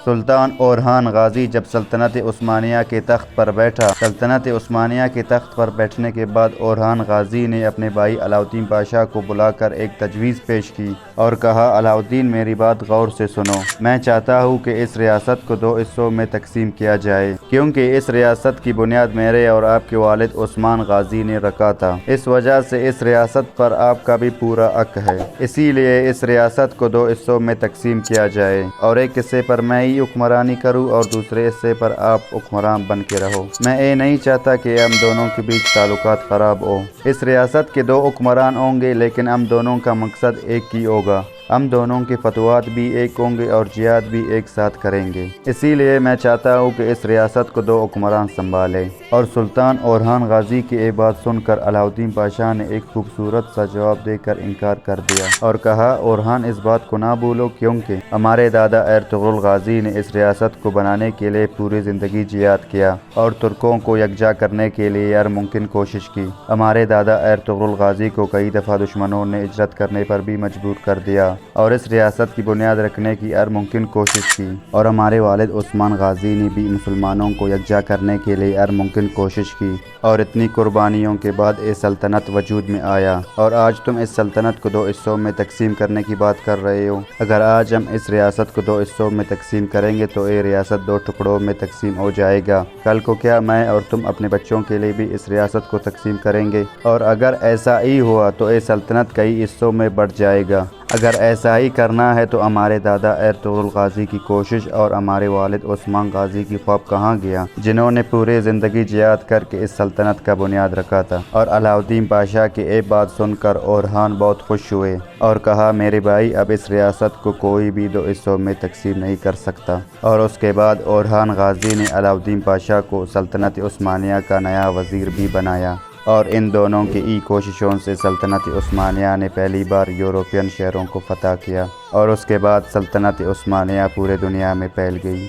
سلطان اورحان غازی جب سلطنت عثمانیہ کے تخت پر بیٹھا، سلطنت عثمانیہ کے تخت پر بیٹھنے کے بعد اورحان غازی نے اپنے بھائی علاؤالدین پاشا کو بلا کر ایک تجویز پیش کی اور کہا، علاؤالدین میری بات غور سے سنو، میں چاہتا ہوں کہ اس ریاست کو 2 حصوں میں تقسیم کیا جائے، کیونکہ اس ریاست کی بنیاد میرے اور آپ کے والد عثمان غازی نے رکھا تھا، اس وجہ سے اس ریاست پر آپ کا بھی پورا حق ہے، اسی لیے اس ریاست کو 2 حصوں میں تقسیم کیا جائے اور ایک حصے پر میں ہی حکمرانی کروں اور دوسرے حصے پر آپ حکمران بن کے رہو۔ میں یہ نہیں چاہتا کہ ہم دونوں کے بیچ تعلقات خراب ہو۔ اس ریاست کے 2 حکمران ہوں گے لیکن ہم دونوں کا مقصد ایک ہی ہوگا، ہم دونوں کے فتوحات بھی ایک ہوں گے اور جہاد بھی ایک ساتھ کریں گے، اسی لیے میں چاہتا ہوں کہ اس ریاست کو 2 حکمران سنبھالیں۔ اور سلطان اورحان غازی کی یہ بات سن کر علاؤالدین پاشا نے ایک خوبصورت سا جواب دے کر انکار کر دیا اور کہا، اورحان اس بات کو نہ بھولو، کیونکہ ہمارے دادا ارطغرل غازی نے اس ریاست کو بنانے کے لیے پوری زندگی جہاد کیا اور ترکوں کو یکجا کرنے کے لیے ہر ممکن کوشش کی۔ ہمارے دادا ارطغرل غازی کو کئی دفعہ دشمنوں نے ہجرت کرنے پر بھی مجبور کر دیا اور اس ریاست کی بنیاد رکھنے کی ہر ممکن کوشش کی، اور ہمارے والد عثمان غازی نے بھی مسلمانوں کو یکجا کرنے کے لیے ہر ممکن کوشش کی، اور اتنی قربانیوں کے بعد یہ سلطنت وجود میں آیا، اور آج تم اس سلطنت کو 2 حصوں میں تقسیم کرنے کی بات کر رہے ہو۔ اگر آج ہم اس ریاست کو 2 حصوں میں تقسیم کریں گے تو یہ ریاست 2 ٹکڑوں میں تقسیم ہو جائے گا، کل کو کیا میں اور تم اپنے بچوں کے لیے بھی اس ریاست کو تقسیم کریں گے، اور اگر ایسا ہی ہوا تو یہ سلطنت کئی حصوں میں بڑھ جائے گا۔ اگر ایسا ہی کرنا ہے تو ہمارے دادا ارطغرل غازی کی کوشش اور ہمارے والد عثمان غازی کی خواب کہاں گیا، جنہوں نے پورے زندگی جہاد کر کے اس سلطنت کا بنیاد رکھا تھا۔ اور علاؤالدین پاشا کی یہ بات سن کر اورحان بہت خوش ہوئے اور کہا، میرے بھائی، اب اس ریاست کو کوئی بھی 2 حصوں میں تقسیم نہیں کر سکتا۔ اور اس کے بعد اورحان غازی نے علاؤالدین پاشا کو سلطنت عثمانیہ کا نیا وزیر بھی بنایا، اور ان دونوں کی ہی کوششوں سے سلطنت عثمانیہ نے پہلی بار یورپین شہروں کو فتح کیا، اور اس کے بعد سلطنت عثمانیہ پورے دنیا میں پھیل گئی۔